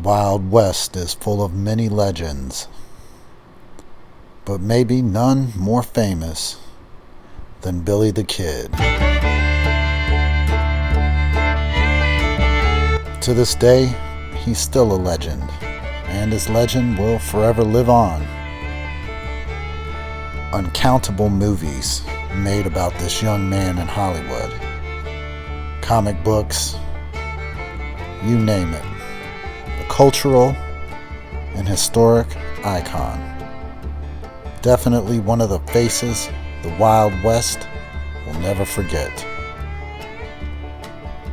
Wild West is full of many legends, but maybe none more famous than Billy the Kid. To this day, he's still a legend, and his legend will forever live on. Uncountable movies made about this young man in Hollywood. Comic books, you name it. A cultural and historic icon. Definitely one of the faces the Wild West will never forget.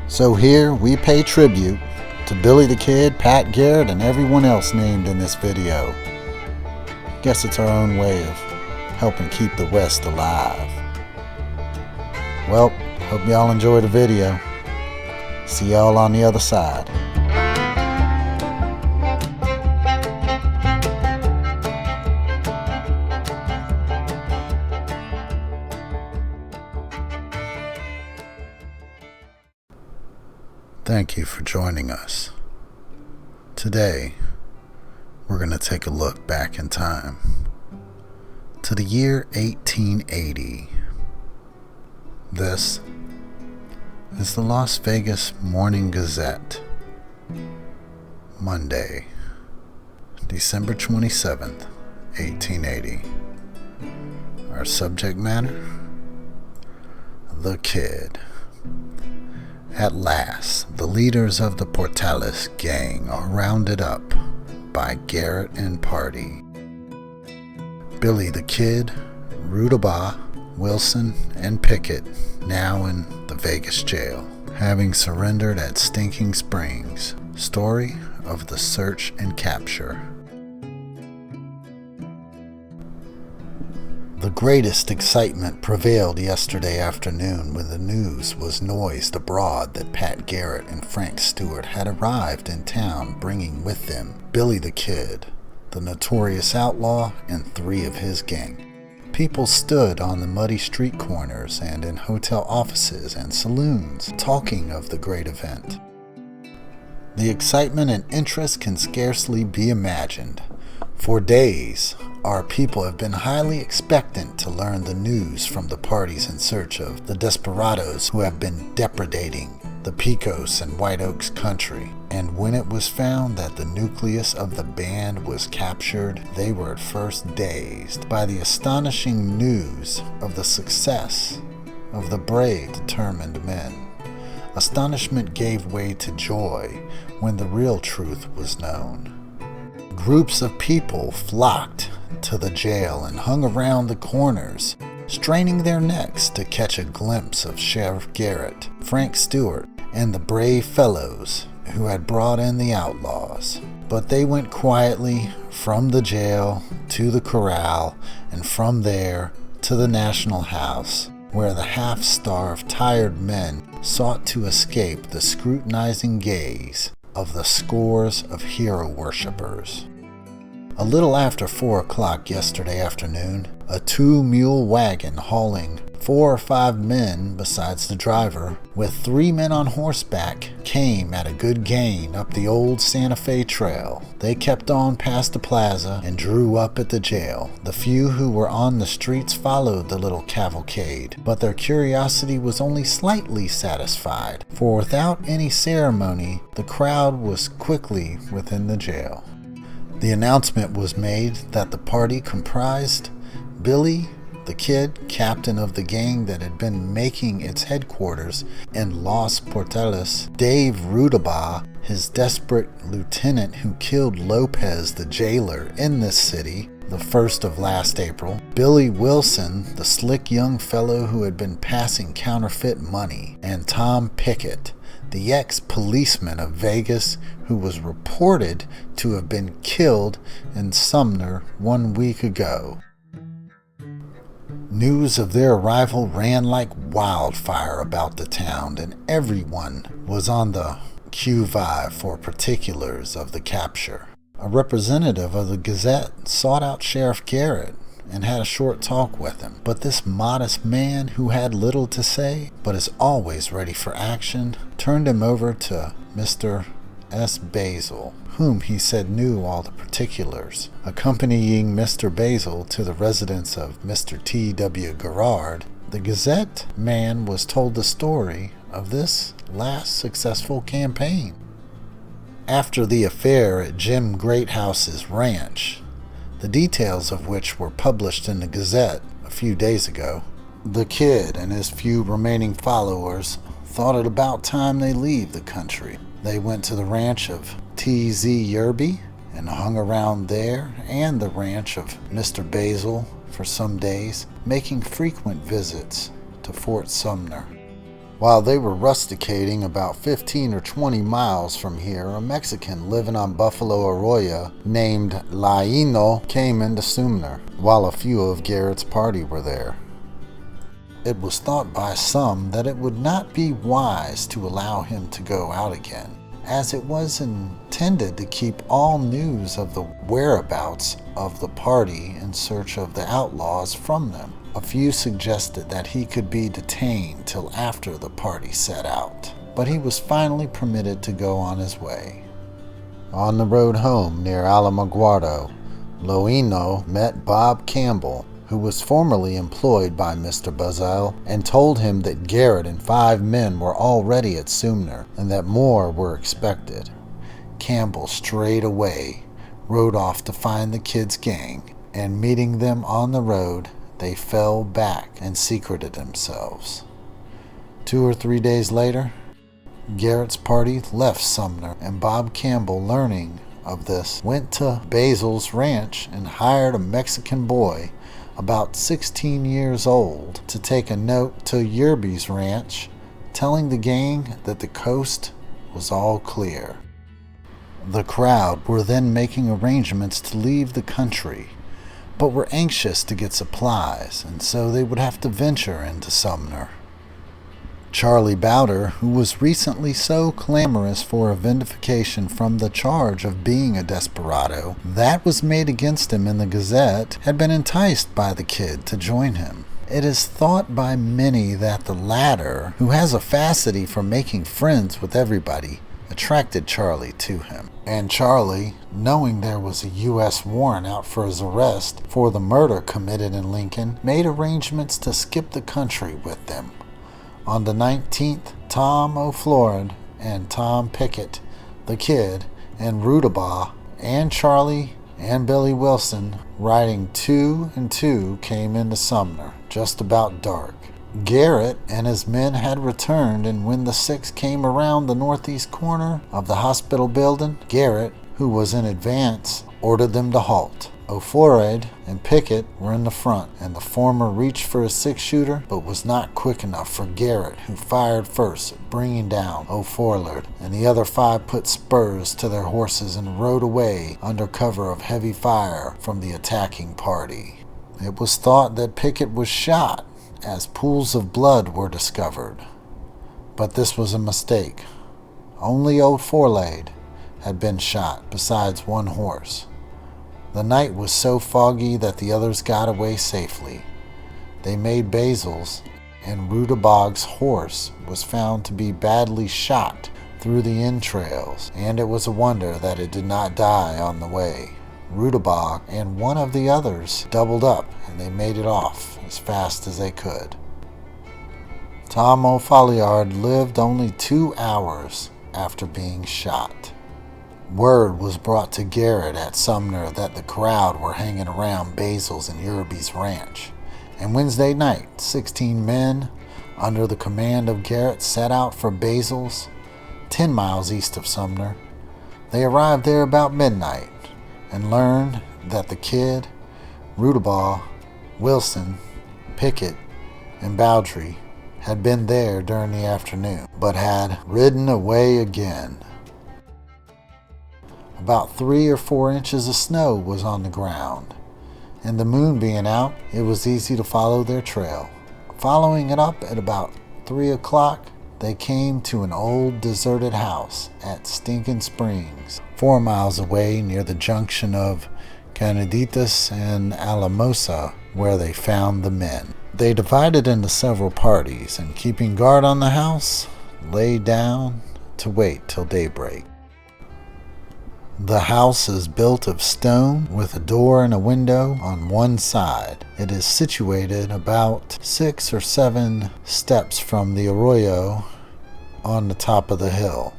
So here we pay tribute to Billy the Kid, Pat Garrett, and everyone else named in this video. Guess it's our own way of helping keep the West alive. Well, hope y'all enjoy the video. See y'all on the other side. Thank you for joining us. Today, we're going to take a look back in time to the year 1880. This is the Las Vegas Morning Gazette, Monday, December 27th, 1880. Our subject matter, the Kid. At last, the leaders of the Portales gang are rounded up by Garrett and party. Billy the Kid, Rudabaugh, Wilson, and Pickett now in the Vegas jail, having surrendered at Stinking Springs. Story of the search and capture. The greatest excitement prevailed yesterday afternoon when the news was noised abroad that Pat Garrett and Frank Stewart had arrived in town, bringing with them Billy the Kid, the notorious outlaw, and 3 of his gang. People stood on the muddy street corners and in hotel offices and saloons, talking of the great event. The excitement and interest can scarcely be imagined. For days, our people have been highly expectant to learn the news from the parties in search of the desperados who have been depredating the Pecos and White Oaks country. And when it was found that the nucleus of the band was captured, they were at first dazed by the astonishing news of the success of the brave, determined men. Astonishment gave way to joy when the real truth was known. Groups of people flocked to the jail and hung around the corners, straining their necks to catch a glimpse of Sheriff Garrett, Frank Stewart, and the brave fellows who had brought in the outlaws. But they went quietly from the jail to the corral, and from there to the National House, where the half-starved, tired men sought to escape the scrutinizing gaze of the scores of hero worshippers. A little after 4 o'clock yesterday afternoon, a 2-mule wagon hauling 4 or 5 men besides the driver, with 3 men on horseback, came at a good gain up the old Santa Fe Trail. They kept on past the plaza and drew up at the jail. The few who were on the streets followed the little cavalcade, but their curiosity was only slightly satisfied, for without any ceremony, the crowd was quickly within the jail. The announcement was made that the party comprised Billy the Kid, captain of the gang that had been making its headquarters in Los Portales, Dave Rudabaugh, his desperate lieutenant who killed Lopez the jailer in this city the 1st of last April, Billy Wilson, the slick young fellow who had been passing counterfeit money, and Tom Pickett, the ex-policeman of Vegas who was reported to have been killed in Sumner 1 week ago. News of their arrival ran like wildfire about the town, and everyone was on the qui-vive for particulars of the capture. A representative of the Gazette sought out Sheriff Garrett and had a short talk with him, but this modest man, who had little to say but is always ready for action, turned him over to Mr. S. Basil, whom he said knew all the particulars. Accompanying Mr. Basil to the residence of Mr. T. W. Garrett, the Gazette man was told the story of this last successful campaign. After the affair at Jim Greathouse's ranch, the details of which were published in the Gazette a few days ago, the kid and his few remaining followers thought it about time they leave the country. They went to the ranch of T.Z. Yerby and hung around there and the ranch of Mr. Basil for some days, making frequent visits to Fort Sumner. While they were rusticating about 15 or 20 miles from here, a Mexican living on Buffalo Arroyo named Laino came into Sumner, while a few of Garrett's party were there. It was thought by some that it would not be wise to allow him to go out again, as it was intended to keep all news of the whereabouts of the party in search of the outlaws from them. A few suggested that he could be detained till after the party set out, but he was finally permitted to go on his way. On the road home near Alamogordo, Loino met Bob Campbell, who was formerly employed by Mr. Basil, and told him that Garrett and 5 men were already at Sumner and that more were expected. Campbell straightway rode off to find the kid's gang, and meeting them on the road, they fell back and secreted themselves. 2 or 3 days later, Garrett's party left Sumner, and Bob Campbell, learning of this, went to Basil's ranch and hired a Mexican boy about 16 years old to take a note to Yerby's ranch, telling the gang that the coast was all clear. The crowd were then making arrangements to leave the country, but were anxious to get supplies, and so they would have to venture into Sumner. Charlie Bowder, who was recently so clamorous for a vindication from the charge of being a desperado that was made against him in the Gazette, had been enticed by the kid to join him. It is thought by many that the latter, who has a facility for making friends with everybody, attracted Charlie to him. And Charlie, knowing there was a U.S. warrant out for his arrest for the murder committed in Lincoln, made arrangements to skip the country with them. On the 19th, Tom O'Florid and Tom Pickett, the kid, and Rudabaugh, and Charlie and Billy Wilson, riding 2 and 2, came into Sumner, just about dark. Garrett and his men had returned, and when the 6 came around the northeast corner of the hospital building, Garrett, who was in advance, ordered them to halt. O'Florid and Pickett were in the front, and the former reached for his 6-shooter, but was not quick enough for Garrett, who fired first, bringing down O'Florid, and the other 5 put spurs to their horses and rode away under cover of heavy fire from the attacking party. It was thought that Pickett was shot, as pools of blood were discovered. But this was a mistake. Only O'Florid had been shot, besides 1 horse. The night was so foggy that the others got away safely. They made Basil's, and Rudabaugh's horse was found to be badly shot through the entrails, and it was a wonder that it did not die on the way. Rudabaugh and one of the others doubled up, and they made it off as fast as they could. Tom O'Florid lived only 2 hours after being shot. Word was brought to Garrett at Sumner that the crowd were hanging around Basil's and Yerby's ranch, and Wednesday night, 16 men, under the command of Garrett, set out for Basil's, 10 miles east of Sumner. They arrived there about midnight, and learned that the kid, Rudabaugh, Wilson, Pickett, and Bowdry had been there during the afternoon, but had ridden away again. About 3 or 4 inches of snow was on the ground, and the moon being out, it was easy to follow their trail. Following it up at about 3 o'clock, they came to an old deserted house at Stinking Springs, 4 miles away near the junction of Canaditas and Alamosa, where they found the men. They divided into several parties, and keeping guard on the house, lay down to wait till daybreak. The house is built of stone with a door and a window on one side. It is situated about 6 or 7 steps from the arroyo on the top of the hill.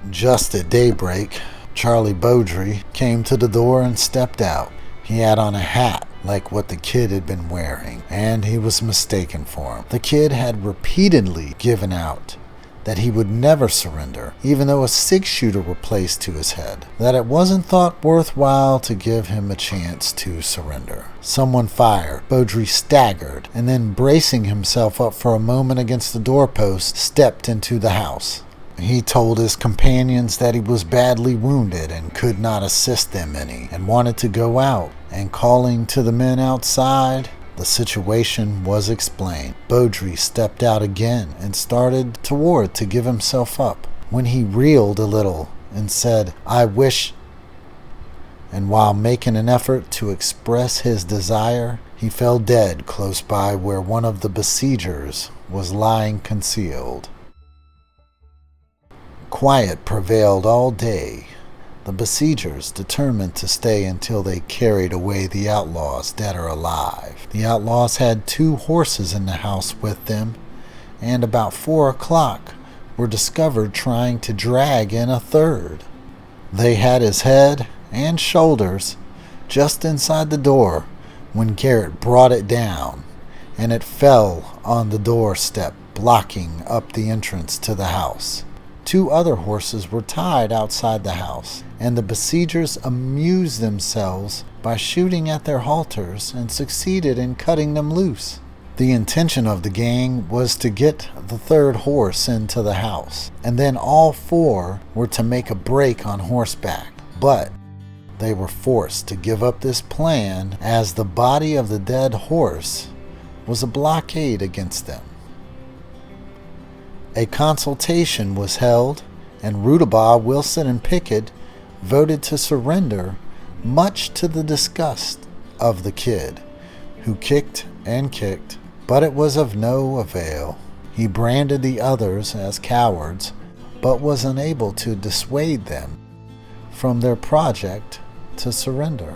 Just at daybreak, Charlie Beaudry came to the door and stepped out. He had on a hat like what the kid had been wearing, and he was mistaken for him. The kid had repeatedly given out that he would never surrender, even though a 6-shooter were placed to his head, that it wasn't thought worthwhile to give him a chance to surrender. Someone fired. Beaudry staggered, and then bracing himself up for a moment against the doorpost, stepped into the house. He told his companions that he was badly wounded and could not assist them any, and wanted to go out, and calling to the men outside, the situation was explained. Beaudry stepped out again and started toward to give himself up, when he reeled a little and said, "I wish," and while making an effort to express his desire, he fell dead close by where one of the besiegers was lying concealed. Quiet prevailed all day. The besiegers determined to stay until they carried away the outlaws, dead or alive. The outlaws had 2 horses in the house with them, and about 4 o'clock were discovered trying to drag in a 3rd. They had his head and shoulders just inside the door when Garrett brought it down, and it fell on the doorstep, blocking up the entrance to the house. 2 other horses were tied outside the house, and the besiegers amused themselves by shooting at their halters and succeeded in cutting them loose. The intention of the gang was to get the 3rd horse into the house, and then all 4 were to make a break on horseback, but they were forced to give up this plan as the body of the dead horse was a blockade against them. A consultation was held, and Rudabaugh, Wilson, and Pickett voted to surrender, much to the disgust of the kid, who kicked and kicked, but it was of no avail. He branded the others as cowards, but was unable to dissuade them from their project to surrender.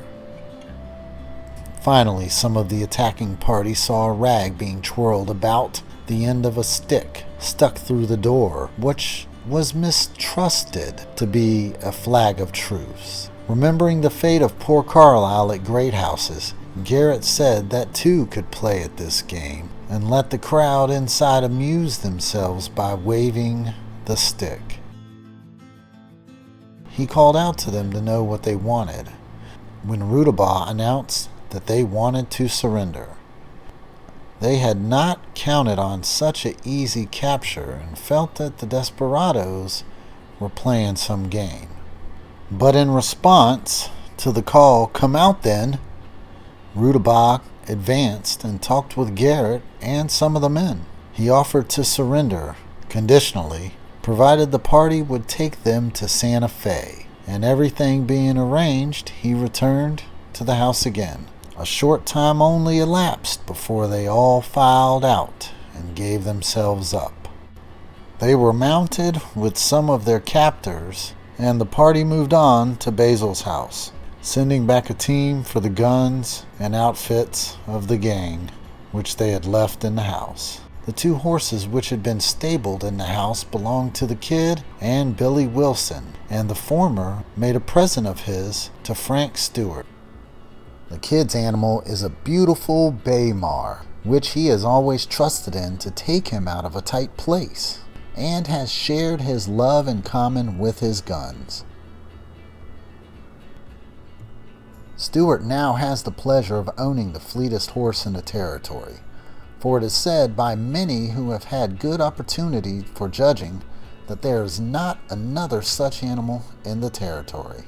Finally, some of the attacking party saw a rag being twirled about the end of a stick stuck through the door, which was mistrusted to be a flag of truce. Remembering the fate of poor Carlyle at great houses, Garrett said that 2 could play at this game, and let the crowd inside amuse themselves by waving the stick. He called out to them to know what they wanted, when Rudabaugh announced that they wanted to surrender. They had not counted on such an easy capture and felt that the desperadoes were playing some game. But in response to the call, "Come out then," Rudabaugh advanced and talked with Garrett and some of the men. He offered to surrender conditionally, provided the party would take them to Santa Fe, and everything being arranged, he returned to the house again. A short time only elapsed before they all filed out and gave themselves up. They were mounted with some of their captors, and the party moved on to Basil's house, sending back a team for the guns and outfits of the gang, which they had left in the house. The 2 horses which had been stabled in the house belonged to the kid and Billy Wilson, and the former made a present of his to Frank Stewart. The kid's animal is a beautiful bay mare, which he has always trusted in to take him out of a tight place, and has shared his love in common with his guns. Stewart now has the pleasure of owning the fleetest horse in the territory, for it is said by many who have had good opportunity for judging that there is not another such animal in the territory.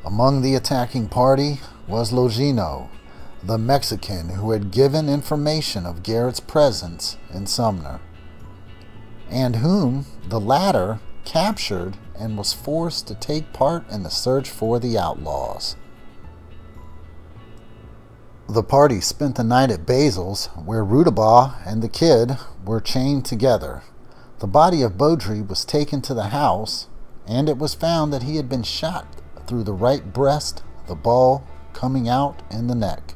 Among the attacking party was Logino, the Mexican who had given information of Garrett's presence in Sumner, and whom the latter captured and was forced to take part in the search for the outlaws. The party spent the night at Basil's, where Rudabaugh and the kid were chained together. The body of Beaudry was taken to the house, and it was found that he had been shot through the right breast, the ball coming out in the neck.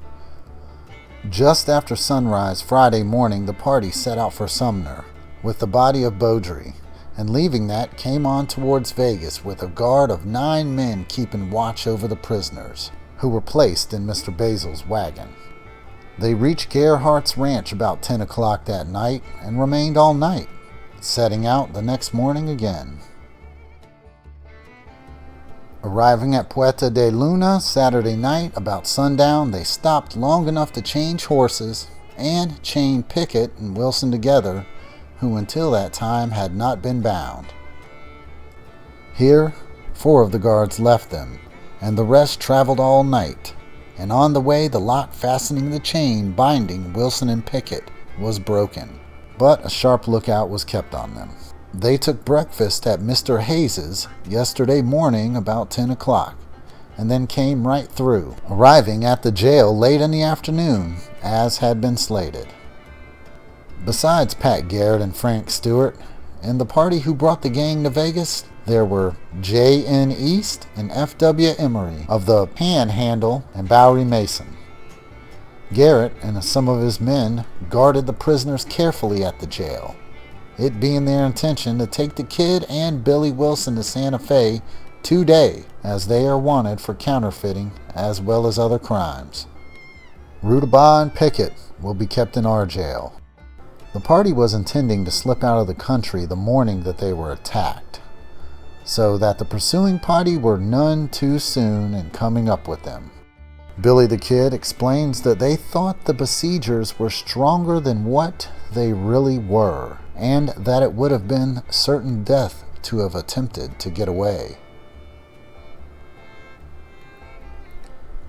Just after sunrise Friday morning, the party set out for Sumner with the body of Beaudry, and leaving that came on towards Vegas with a guard of 9 men keeping watch over the prisoners, who were placed in Mr. Basil's wagon. They reached Gerhardt's ranch about 10 o'clock that night and remained all night, setting out the next morning again. Arriving at Puerta de Luna Saturday night about sundown, they stopped long enough to change horses and chain Pickett and Wilson together, who until that time had not been bound. Here, 4 of the guards left them, and the rest traveled all night, and on the way the lock fastening the chain binding Wilson and Pickett was broken, but a sharp lookout was kept on them. They took breakfast at Mr. Hayes's yesterday morning about 10 o'clock, and then came right through, arriving at the jail late in the afternoon, as had been slated. Besides Pat Garrett and Frank Stewart, and the party who brought the gang to Vegas, there were J.N. East and F.W. Emery of the Panhandle and Bowery Mason. Garrett and some of his men guarded the prisoners carefully at the jail, it being their intention to take the kid and Billy Wilson to Santa Fe today, as they are wanted for counterfeiting as well as other crimes. Rudabaugh and Pickett will be kept in our jail. The party was intending to slip out of the country the morning that they were attacked, so that the pursuing party were none too soon in coming up with them. Billy the Kid explains that they thought the besiegers were stronger than what they really were, and that it would have been certain death to have attempted to get away.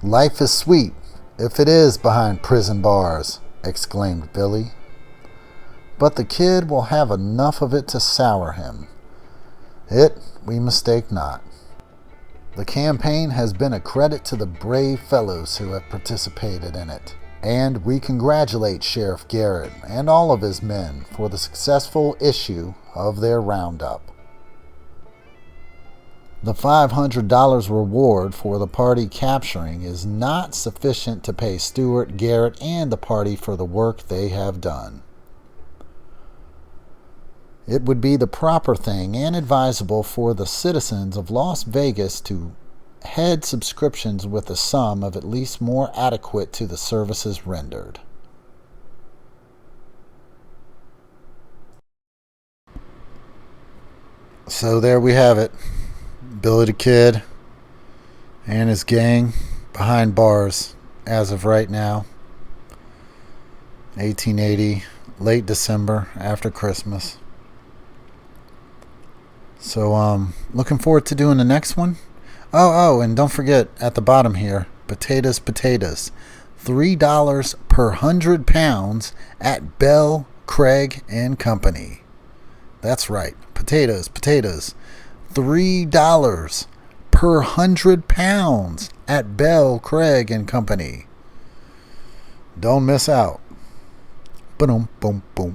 "Life is sweet, if it is behind prison bars," exclaimed Billy. "But the kid will have enough of it to sour him. It, we mistake not. The campaign has been a credit to the brave fellows who have participated in it, and we congratulate Sheriff Garrett and all of his men for the successful issue of their roundup. The $500 reward for the party capturing is not sufficient to pay Stewart, Garrett, and the party for the work they have done. It would be the proper thing and advisable for the citizens of Las Vegas to head subscriptions with a sum of at least more adequate to the services rendered." So there we have it. Billy the Kid and his gang behind bars as of right now. 1880, late December, after Christmas. So, looking forward to doing the next one. Oh, and don't forget, at the bottom here, potatoes. $3 per 100 pounds at Bell, Craig and Company. That's right, potatoes. $3 per 100 pounds at Bell, Craig and Company. Don't miss out. Boom, boom, boom.